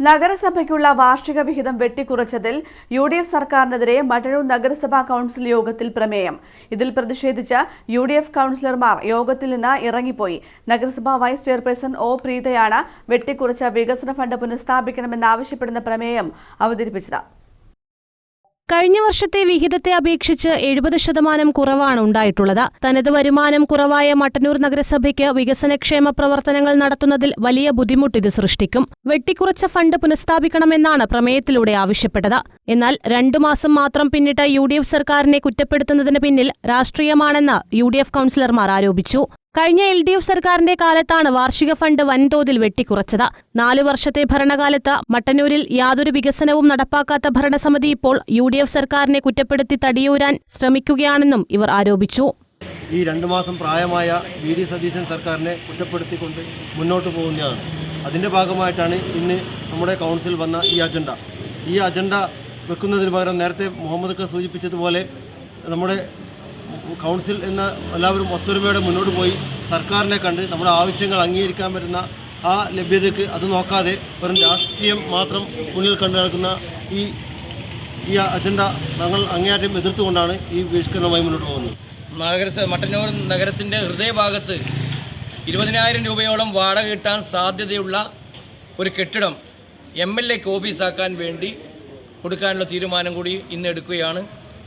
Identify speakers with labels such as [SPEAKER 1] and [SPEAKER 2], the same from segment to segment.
[SPEAKER 1] നഗരസഭയ്ക്കുള്ള വാർഷിക വിഹിതം വെട്ടിക്കുറച്ചതിൽ യുഡിഎഫ് സർക്കാരിനെതിരെ മട്ടന്നൂർ നഗരസഭാ കൌൺസിൽ യോഗത്തിൽ പ്രമേയം. ഇതിൽ പ്രതിഷേധിച്ച യുഡിഎഫ് കൌൺസിലർമാർ യോഗത്തിൽ നിന്ന് ഇറങ്ങിപ്പോയി. നഗരസഭാ വൈസ് ചെയർപേഴ്സൺ ഒ പ്രീതയാണ് വെട്ടിക്കുറച്ച വികസന ഫണ്ട് പുനഃസ്ഥാപിക്കണമെന്നാവശ്യപ്പെടുന്ന പ്രമേയം അവതരിപ്പിച്ചത്.
[SPEAKER 2] കഴിഞ്ഞ വർഷത്തെ വിഹിതത്തെ അപേക്ഷിച്ച് 70% കുറവാണ് ഉണ്ടായിട്ടുള്ളത്. തനത് വരുമാനം കുറവായ മട്ടന്നൂർ നഗരസഭയ്ക്ക് വികസനക്ഷേമ പ്രവർത്തനങ്ങൾ നടത്തുന്നതിൽ വലിയ ബുദ്ധിമുട്ട് ഇത് സൃഷ്ടിക്കും. വെട്ടിക്കുറച്ച ഫണ്ട് പുനഃസ്ഥാപിക്കണമെന്നാണ് പ്രമേയത്തിലൂടെ ആവശ്യപ്പെട്ടത്. എന്നാൽ 2 മാസം മാത്രം പിന്നിട്ട യുഡിഎഫ് സർക്കാരിനെ കുറ്റപ്പെടുത്തുന്നതിന് പിന്നിൽ രാഷ്ട്രീയമാണെന്ന് യുഡിഎഫ് കൌൺസിലർമാർ ആരോപിച്ചു. കഴിഞ്ഞ LDF സർക്കാരിന്റെ കാലത്താണ് വാർഷിക ഫണ്ട് വൻതോതിൽ വെട്ടിക്കുറച്ചത്. 4 വർഷത്തെ ഭരണകാലത്ത് മട്ടന്നൂരിൽ യാതൊരു വികസനവും നടപ്പാക്കാത്ത ഭരണസമിതി ഇപ്പോൾ UDF സർക്കാരിനെ കുറ്റപ്പെടുത്തി തടിയൂരാൻ ശ്രമിക്കുകയാണെന്നും ഇവർ ആരോപിച്ചു.
[SPEAKER 3] ഈ 2 മാസം പ്രായമായ VD സതീശൻ സർക്കാരിനെ കുറ്റപ്പെടുത്തിക്കൊണ്ട് മുന്നോട്ട് പോകുന്നതാണ്. അതിൻ്റെ ഭാഗമായിട്ടാണ് ഇന്ന് നമ്മുടെ കൗൺസിൽ വന്ന ഈ അജണ്ട വെക്കുന്നതിന് പകരം നേരത്തെ മുഹമ്മദ് സൂചിപ്പിച്ചതുപോലെ നമ്മുടെ കൗൺസിൽ എന്ന എല്ലാവരും ഒത്തൊരുമയോടെ മുന്നോട്ട് പോയി സർക്കാരിനെ കണ്ട് നമ്മുടെ ആവശ്യങ്ങൾ അംഗീകരിക്കാൻ പറ്റുന്ന ആ ലഭ്യതയ്ക്ക് അത് നോക്കാതെ വെറും രാഷ്ട്രീയം മാത്രം മുന്നിൽ കണ്ടു നടക്കുന്ന ഈ അജണ്ട ഞങ്ങൾ അങ്ങേയറ്റം എതിർത്തുകൊണ്ടാണ് ഈ ബഹിഷ്കരണവുമായി മുന്നോട്ട് പോകുന്നത്.
[SPEAKER 4] മട്ടന്നൂർ നഗരത്തിൻ്റെ ഹൃദയഭാഗത്ത് 20,000 രൂപയോളം വാടക കിട്ടാൻ സാധ്യതയുള്ള ഒരു കെട്ടിടം MLAക്ക് ഓഫീസാക്കാൻ വേണ്ടി കൊടുക്കാനുള്ള തീരുമാനം കൂടി ഇന്ന് എടുക്കുകയാണ്.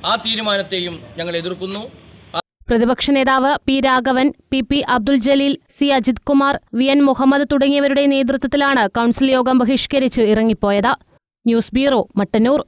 [SPEAKER 4] ആ തീരുമാനത്തെയും ഞങ്ങൾ എതിർക്കുന്നു.
[SPEAKER 2] പ്രതിപക്ഷ നേതാവ് P. Raghavan, PP. Abdul Jaleel, C. Ajith Kumar, VN Muhammad തുടങ്ങിയവരുടെ നേതൃത്വത്തിലാണ് കൌൺസിൽ യോഗം ബഹിഷ്കരിച്ച് ഇറങ്ങിപ്പോയത്. News bureau, Mattannur.